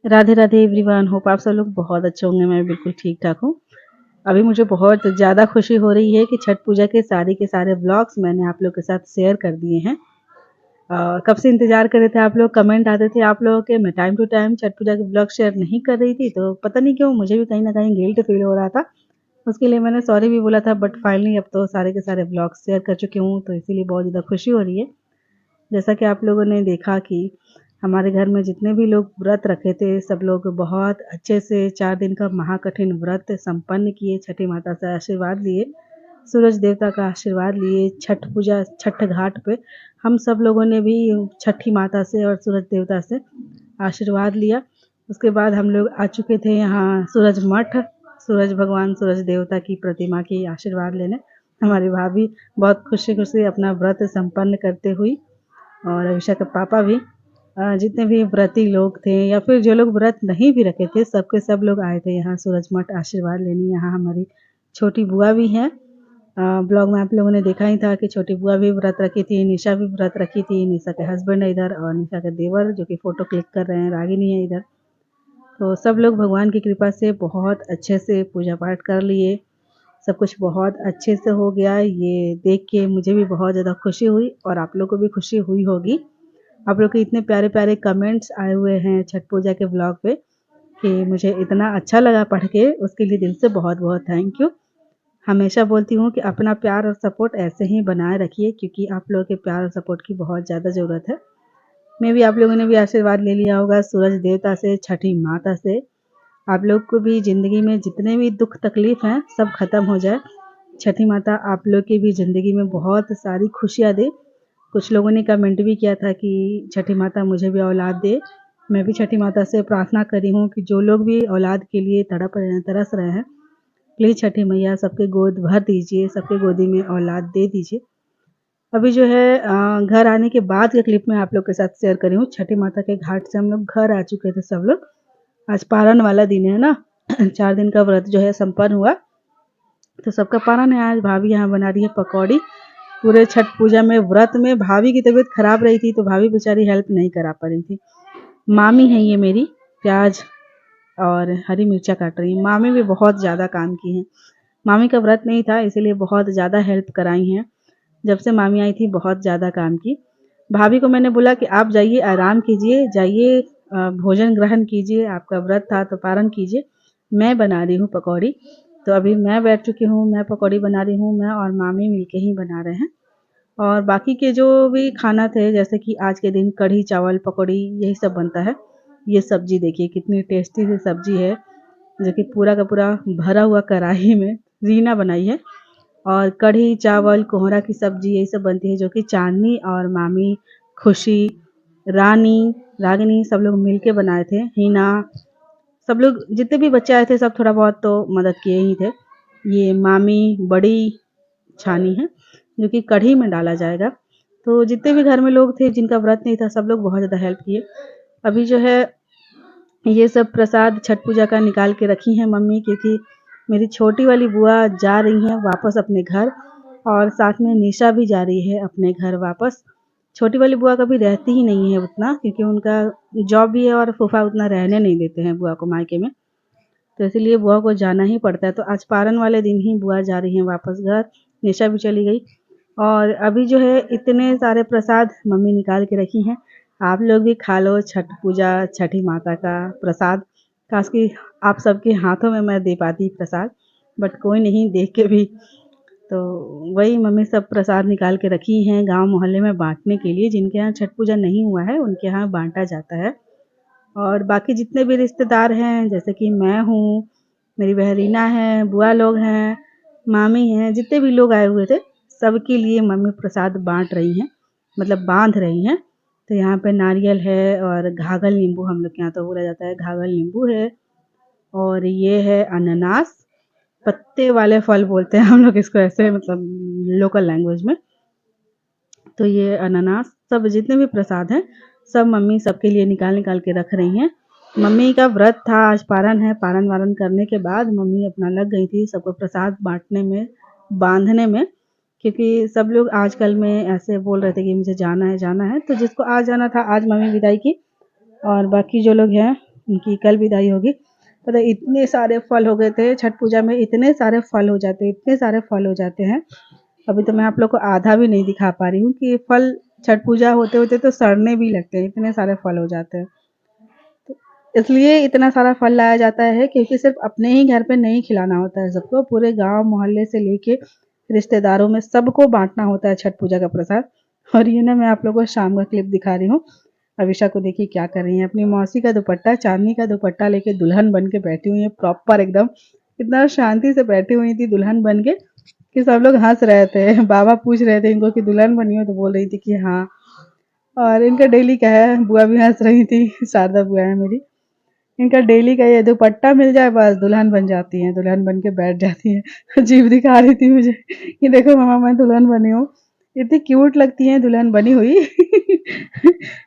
Radhe Radhe everyone, hope आप सब लोग बहुत अच्छे होंगे। मैं बिल्कुल ठीक ठाक हूँ। अभी मुझे बहुत ज़्यादा खुशी हो रही है कि छठ पूजा के सारे व्लॉग्स मैंने आप लोग के साथ शेयर कर दिए हैं। कब से इंतज़ार कर रहे थे आप लोग, कमेंट आते थे आप लोगों के। मैं टाइम टू टाइम छठ पूजा के व्लॉग शेयर नहीं कर रही थी, तो पता नहीं क्यों मुझे भी कहीं ना कहीं गिल्ट फील हो रहा था। उसके लिए मैंने सॉरी भी बोला था, बट फाइनली अब तो सारे के सारे व्लॉग शेयर कर चुकी हूँ, तो इसीलिए बहुत ज़्यादा खुशी हो रही है। जैसा कि आप लोगों ने देखा कि हमारे घर में जितने भी लोग व्रत रखे थे, सब लोग बहुत अच्छे से 4 दिन का महाकठिन व्रत संपन्न किए, छठी माता से आशीर्वाद लिए, सूरज देवता का आशीर्वाद लिए। छठ पूजा छठ घाट पे हम सब लोगों ने भी छठी माता से और सूरज देवता से आशीर्वाद लिया। उसके बाद हम लोग आ चुके थे यहाँ सूरज मठ, सूरज भगवान सूरज देवता की प्रतिमा की आशीर्वाद लेने। हमारी भाभी बहुत खुशी खुशी अपना व्रत संपन्न करते हुई, और अभिषा के पापा भी, जितने भी व्रती लोग थे या फिर जो लोग व्रत नहीं भी रखे थे, सबके सब लोग आए थे यहाँ सूरज मठ आशीर्वाद लेने। यहाँ हमारी छोटी बुआ भी हैं। ब्लॉग में आप लोगों ने देखा ही था कि छोटी बुआ भी व्रत रखी थी, निशा भी व्रत रखी थी। निशा के हस्बैंड है इधर, और निशा के देवर जो कि फ़ोटो क्लिक कर रहे हैं, रागिनी है इधर। तो सब लोग भगवान की कृपा से बहुत अच्छे से पूजा पाठ कर लिए। सब कुछ बहुत अच्छे से हो गया। ये देख के मुझे भी बहुत ज़्यादा खुशी हुई, और आप लोग को भी खुशी हुई होगी। आप लोग के इतने प्यारे प्यारे कमेंट्स आए हुए हैं छठ पूजा के व्लॉग पे कि मुझे इतना अच्छा लगा पढ़ के, उसके लिए दिल से बहुत बहुत थैंक यू। हमेशा बोलती हूँ कि अपना प्यार और सपोर्ट ऐसे ही बनाए रखिए, क्योंकि आप लोगों के प्यार और सपोर्ट की बहुत ज़्यादा ज़रूरत है। मैं भी आप लोगों ने भी आशीर्वाद ले लिया होगा सूरज देवता से, छठी माता से। आप लोग को भी ज़िंदगी में जितने भी दुख तकलीफ़ हैं सब ख़त्म हो जाए। छठी माता आप लोग की भी ज़िंदगी में बहुत सारी खुशियाँ दे। कुछ लोगों ने कमेंट भी किया था कि छठी माता मुझे भी औलाद दे। मैं भी छठी माता से प्रार्थना करी हूँ कि जो लोग भी औलाद के लिए तड़प रहे हैं, तरस रहे हैं, प्लीज़ छठी मैया सबके गोद भर दीजिए, सबके गोदी में औलाद दे दीजिए। अभी जो है घर आने के बाद के क्लिप में आप लोग के साथ शेयर करी हूँ। छठी माता के घाट से हम लोग घर आ चुके थे सब लोग। आज पारण वाला दिन है ना। 4 दिन का व्रत जो है संपन्न हुआ, तो सबका पारण है। आज भाभी यहाँ बना रही है पकौड़ी। पूरे छठ पूजा में व्रत में भाभी की तबीयत खराब रही थी, तो भाभी बेचारी हेल्प नहीं करा पा रही थी। मामी है ये मेरी, प्याज और हरी मिर्चा काट रही है। मामी भी बहुत ज़्यादा काम की हैं। मामी का व्रत नहीं था, इसीलिए बहुत ज़्यादा हेल्प कराई हैं। जब से मामी आई थी बहुत ज़्यादा काम की। भाभी को मैंने बोला कि आप जाइए आराम कीजिए, जाइए भोजन ग्रहण कीजिए, आपका व्रत था तो पारण कीजिए, मैं बना रही हूँ पकौड़ी। तो अभी मैं बैठ चुकी हूँ, मैं पकौड़ी बना रही हूँ, मैं और मामी मिलके ही बना रहे हैं। और बाकी के जो भी खाना थे, जैसे कि आज के दिन कढ़ी चावल पकौड़ी यही सब बनता है। ये सब्जी देखिए कितनी टेस्टी सी सब्जी है, जो कि पूरा का पूरा भरा हुआ कढ़ाई में रीना बनाई है। और कढ़ी चावल कोहरा की सब्जी यही सब बनती है, जो कि चांदनी और मामी, खुशी, रानी, रागिनी सब लोग मिलके बनाए थे। हिना, सब लोग जितने भी बच्चे आए थे सब थोड़ा बहुत तो मदद किए ही थे। ये मामी बड़ी छानी है जो कि कढ़ी में डाला जाएगा। तो जितने भी घर में लोग थे जिनका व्रत नहीं था, सब लोग बहुत ज़्यादा हेल्प किए। अभी जो है ये सब प्रसाद छठ पूजा का निकाल के रखी है मम्मी, क्योंकि मेरी छोटी वाली बुआ जा रही हैं वापस अपने घर, और साथ में निशा भी जा रही है अपने घर वापस। छोटी वाली बुआ कभी रहती ही नहीं है उतना, क्योंकि उनका जॉब भी है और फूफा उतना रहने नहीं देते हैं बुआ को मायके में, तो इसीलिए बुआ को जाना ही पड़ता है। तो आज पारण वाले दिन ही बुआ जा रही हैं वापस घर, निशा भी चली गई। और अभी जो है इतने सारे प्रसाद मम्मी निकाल के रखी हैं, आप लोग भी खा लो छठ पूजा छठी माता का प्रसाद। काश कि आप सबके हाथों में मैं दे पाती प्रसाद, बट कोई नहीं, देख के भी। तो वही मम्मी सब प्रसाद निकाल के रखी हैं गांव मोहल्ले में बांटने के लिए। जिनके यहाँ छठ पूजा नहीं हुआ है उनके यहाँ बांटा जाता है। और बाकी जितने भी रिश्तेदार हैं, जैसे कि मैं हूँ, मेरी बहरीना है, बुआ लोग हैं, मामी हैं, जितने भी लोग आए हुए थे सबके लिए मम्मी प्रसाद बांट रही हैं, मतलब बांध रही हैं। तो यहाँ पे नारियल है और घाघल नींबू, हम लोग के यहाँ तो बोला जाता है घाघल नींबू है। और ये है अनानास, पत्ते वाले फल बोलते हैं हम लोग इसको, ऐसे मतलब लोकल लैंग्वेज में। तो ये अनानास सब जितने भी प्रसाद हैं सब मम्मी सबके लिए निकाल निकाल के रख रही हैं। मम्मी का व्रत था, आज पारण है। पारण वारण करने के बाद मम्मी अपना लग गई थी सबको प्रसाद बांटने में, बांधने में, क्योंकि सब लोग आजकल में ऐसे बोल रहे थे कि मुझे जाना है जाना है। तो जिसको आज जाना था आज मम्मी विदाई की, और बाकी जो लोग हैं उनकी कल विदाई होगी। पता है इतने सारे फल हो गए थे छठ पूजा में, इतने सारे फल हो जाते हैं, इतने सारे फल हो जाते हैं। अभी तो मैं आप लोग को आधा भी नहीं दिखा पा रही हूँ कि ये फल छठ पूजा होते होते तो सड़ने भी लगते हैं, इतने सारे फल हो जाते हैं। तो इसलिए इतना सारा फल लाया जाता है क्योंकि सिर्फ अपने ही घर पे नहीं खिलाना होता है सबको, पूरे गांव मोहल्ले से लेके रिश्तेदारों में सबको बांटना होता है छठ पूजा का प्रसाद। और ये ना मैं आप लोगों को शाम का क्लिप दिखा रही हूँ। अविशा को देखिए क्या कर रही है, अपनी मौसी का दुपट्टा, चांदनी का दुपट्टा लेके दुल्हन बन के बैठी हुई है प्रॉपर एकदम। इतना शांति से बैठी हुई थी दुल्हन बन के कि सब लोग हंस रहे थे। बाबा पूछ रहे थे इनको कि दुल्हन बनी हो, तो बोल रही थी कि हाँ। और इनका डेली का है, बुआ भी हंस रही थी, शारदा बुआ है मेरी। इनका डेली का ये दुपट्टा मिल जाए बस दुल्हन बन जाती हैं, दुल्हन बन के बैठ जाती हैं। जीभ दिखा रही थी मुझे कि देखो मामा मैं दुल्हन बनी हूँ, इतनी क्यूट लगती है दुल्हन बनी हुई।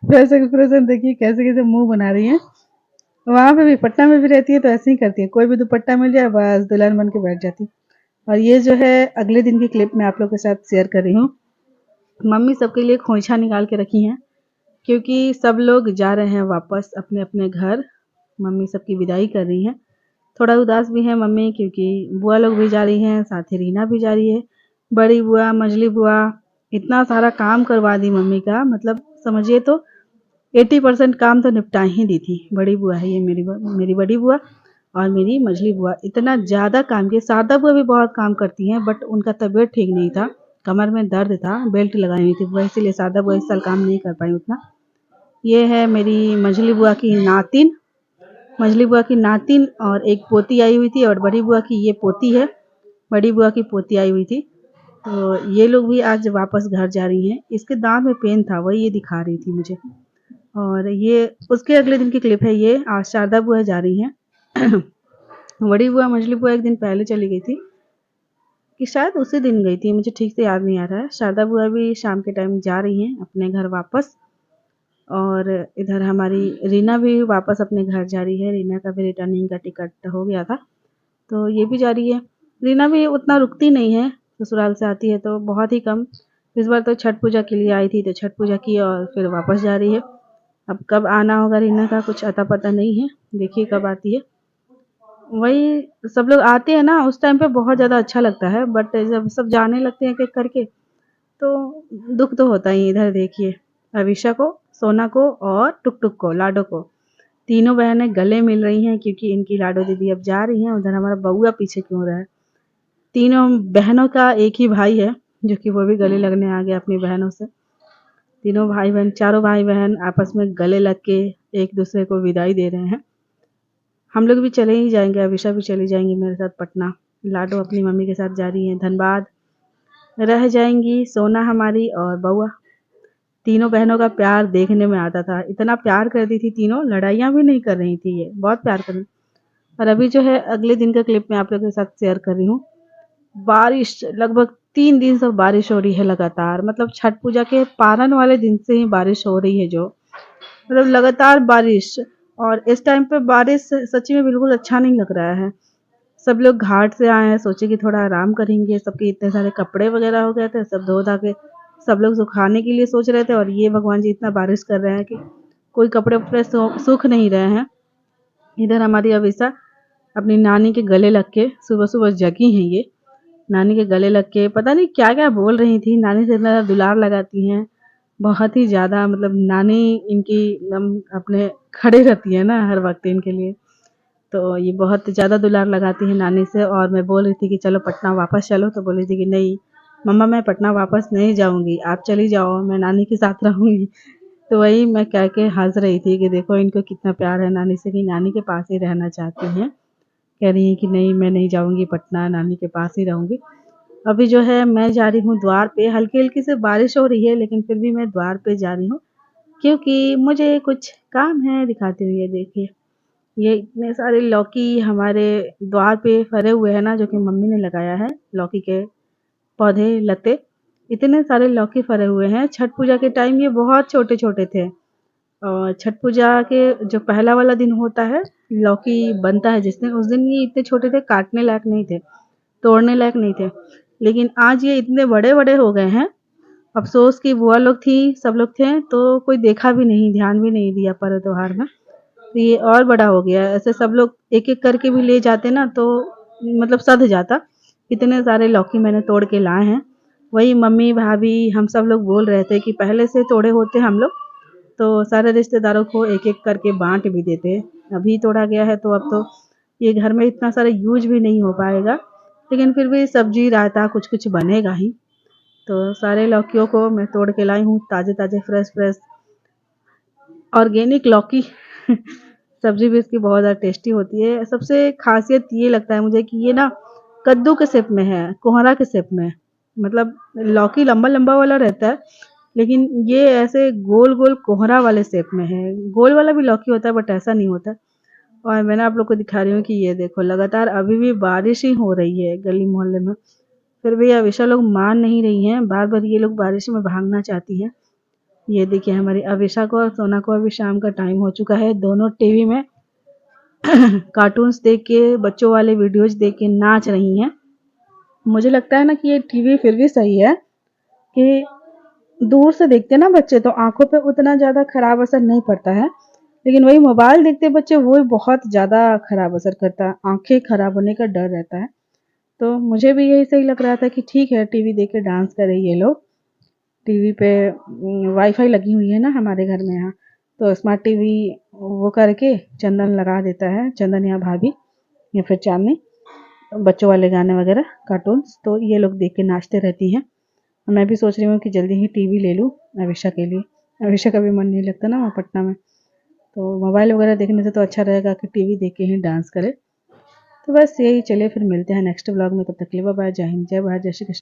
वैसे एक्सप्रेशन देखिए कैसे कैसे मुंह बना रही है। वहां पे भी पटना में भी रहती है तो ऐसे ही करती है, कोई भी दुपट्टा मिल जाए बस दुल्हन बन के बैठ जाती है। और ये जो है अगले दिन की क्लिप मैं आप लोग के साथ शेयर कर रही हूँ। मम्मी सबके लिए खोइछा निकाल के रखी हैं क्योंकि सब लोग जा रहे हैं वापस अपने अपने घर। मम्मी सबकी विदाई कर रही हैं। थोड़ा उदास भी है मम्मी क्योंकि बुआ लोग भी जा रही हैं, साथ ही रीना भी जा रही है। बड़ी बुआ, मझली बुआ, इतना सारा काम करवा दी मम्मी का, मतलब समझिए तो 80% काम तो निपटा ही दी थी। बड़ी बुआ है ये मेरी बड़ी बुआ और मेरी मझली बुआ, इतना ज़्यादा काम किया। शारदा बुआ भी बहुत काम करती हैं बट उनका तबीयत ठीक नहीं था, कमर में दर्द था, बेल्ट लगाई हुई थी बुआ, इसीलिए शारदा बुआ इस साल काम नहीं कर पाई उतना। ये है मेरी मझली बुआ की नातिन, मझली बुआ की नातिन और एक पोती आई हुई थी और बड़ी बुआ की ये पोती है, बड़ी बुआ की पोती आई हुई थी। तो ये लोग भी आज वापस घर जा रही हैं। इसके दांत में पेन था, वही ये दिखा रही थी मुझे। और ये उसके अगले दिन की क्लिप है, ये आज शारदा बुआ जा रही हैं। बड़ी बुआ मझली बुआ एक दिन पहले चली गई थी, कि शायद उसी दिन गई थी, मुझे ठीक से याद नहीं आ रहा है। शारदा बुआ भी शाम के टाइम जा रही हैं अपने घर वापस। और इधर हमारी रीना भी वापस अपने घर जा रही है। रीना का भी रिटर्निंग का टिकट हो गया था तो ये भी जा रही है। रीना भी उतना रुकती नहीं है, ससुराल से आती है तो बहुत ही कम। इस बार तो छठ पूजा के लिए आई थी तो छठ पूजा की और फिर वापस जा रही है। अब कब आना होगा रीना का कुछ अता पता नहीं है, देखिए कब आती है। वही सब लोग आते हैं ना उस टाइम पे बहुत ज़्यादा अच्छा लगता है, बट जब सब जाने लगते हैं एक-एक करके तो दुःख तो होता ही है। इधर देखिए अविशा को, सोना को और टुक-टुक को, लाडो को, तीनों बहनें गले मिल रही हैं क्योंकि इनकी लाडो दीदी अब जा रही हैं। उधर हमारा बउआ पीछे क्यों रहा है। तीनों बहनों का एक ही भाई है जो कि वो भी गले लगने आ गया अपनी बहनों से। तीनों भाई बहन, चारों भाई बहन आपस में गले लग के एक दूसरे को विदाई दे रहे हैं। हम लोग भी चले ही जाएंगे, अविशा भी चली जाएंगी मेरे साथ पटना। लाडो अपनी मम्मी के साथ जा रही हैं धनबाद। रह जाएंगी सोना हमारी और बउआ। तीनों बहनों का प्यार देखने में आता था, इतना प्यार करती थी तीनों, लड़ाइयाँ भी नहीं कर रही थी, ये बहुत प्यार कर रही। और अभी जो है अगले दिन का क्लिप मैं आप लोगों के साथ शेयर कर रही हूँ। बारिश लगभग 3 दिन से बारिश हो रही है लगातार, मतलब छठ पूजा के पारण वाले दिन से ही बारिश हो रही है, जो मतलब लगातार बारिश। और इस टाइम पे बारिश सच्ची में बिल्कुल अच्छा नहीं लग रहा है। सब लोग घाट से आए हैं, सोचे कि थोड़ा आराम करेंगे, सबके इतने सारे कपड़े वगैरह हो गए थे, सब धो धा के सब लोग सुखाने के लिए सोच रहे थे और ये भगवान जी इतना बारिश कर रहे हैं कि कोई कपड़े वपड़े सूख नहीं रहे हैं। इधर हमारी अविशा अपनी नानी के गले लग के सुबह सुबह जगी हैं ये, नानी के गले लग के पता नहीं क्या क्या बोल रही थी। नानी से इतना दुलार लगाती हैं बहुत ही ज़्यादा, मतलब नानी इनकी एकदम अपने खड़े रहती है ना हर वक्त इनके लिए, तो ये बहुत ज़्यादा दुलार लगाती है नानी से। और मैं बोल रही थी कि चलो पटना वापस चलो, तो बोली थी कि नहीं मम्मा मैं पटना वापस नहीं जाऊंगी, आप चली जाओ, मैं नानी के साथ रहूंगी। तो वही मैं कह के हंस रही थी कि देखो इनको कितना प्यार है नानी से, कि नानी के पास ही रहना चाहती हैं। कह रही है कि नहीं मैं नहीं जाऊंगी पटना, नानी के पास ही रहूंगी। अभी जो है मैं जा रही हूँ द्वार पे, हल्की हल्की से बारिश हो रही है लेकिन फिर भी मैं द्वार पे जा रही हूँ क्योंकि मुझे कुछ काम है। दिखाती हूँ, ये देखिए ये इतने सारे लौकी हमारे द्वार पे फरे हुए हैं ना, जो कि मम्मी ने लगाया है, लौकी के पौधे लते, इतने सारे लौकी फरे हुए हैं। छठ पूजा के टाइम ये बहुत छोटे छोटे थे और छठ पूजा के जो पहला वाला दिन होता है लौकी बनता है जिस दिन, उस दिन ये इतने छोटे थे, काटने लायक नहीं थे, तोड़ने लायक नहीं थे। लेकिन आज ये इतने बड़े बड़े हो गए हैं। अफसोस की बुआ लोग थी, सब लोग थे तो कोई देखा भी नहीं, ध्यान भी नहीं दिया पर्व त्योहार में। तो ये और बड़ा हो गया है। ऐसे सब लोग एक एक करके भी ले जाते ना तो मतलब सध जाता। इतने सारे लौकी मैंने तोड़ के लाए हैं। वही मम्मी भाभी हम सब लोग बोल रहे थे कि पहले से तोड़े होते हम लोग तो सारे रिश्तेदारों को एक एक करके बांट भी देते। अभी तोड़ा गया है तो अब तो ये घर में इतना सारा यूज भी नहीं हो पाएगा, लेकिन फिर भी सब्जी रायता कुछ कुछ बनेगा ही। तो सारे लौकियों को मैं तोड़ के लाई हूँ, ताज़े ताज़े फ्रेश फ्रेश ऑर्गेनिक लौकी। सब्जी भी इसकी बहुत ज़्यादा टेस्टी होती है। सबसे खासियत ये लगता है मुझे कि ये ना कद्दू के शेप में है, कोहरा के शेप में। मतलब लौकी लंबा लंबा वाला रहता है, लेकिन ये ऐसे गोल गोल कोहरा वाले शेप में है। गोल वाला भी लौकी होता है बट ऐसा नहीं होता। और मैंने आप लोग को दिखा रही हूँ कि ये देखो लगातार अभी भी बारिश ही हो रही है गली मोहल्ले में। फिर भी अविशा लोग मान नहीं रही हैं, बार बार ये लोग बारिश में भागना चाहती हैं। ये देखिए हमारी अविशा को और सोना को अभी शाम का टाइम हो चुका है, दोनों टीवी में कार्टून्स देख के बच्चों वाले वीडियोज देख के नाच रही हैं। मुझे लगता है ना कि ये टीवी फिर भी सही है कि दूर से देखते ना बच्चे तो आंखों पे उतना ज़्यादा खराब असर नहीं पड़ता है, लेकिन वही मोबाइल देखते बच्चे वो बहुत ज़्यादा खराब असर करता है, आंखें खराब होने का डर रहता है। तो मुझे भी यही सही लग रहा था कि ठीक है टीवी देख के डांस करें ये लोग। टीवी पे वाईफाई लगी हुई है ना हमारे घर में यहाँ, तो स्मार्ट टीवी वो करके चंदन लगा देता है, चंदन या भाभी या फिर चांदनी, बच्चों वाले गाने वगैरह कार्टून्स, तो ये लोग देख के नाचते रहती हैं। मैं भी सोच रही हूँ कि जल्दी ही टीवी ले लूँ अविशा के लिए। अविशा का भी मन नहीं लगता ना वहाँ पटना में, तो मोबाइल वगैरह देखने से तो अच्छा रहेगा कि टीवी देख के ही डांस करे। तो बस यही, चलिए फिर मिलते हैं नेक्स्ट व्लॉग में, तब तक के लिए बाय बाय, जय हिंद, जय भारत, जय श्री कृष्ण।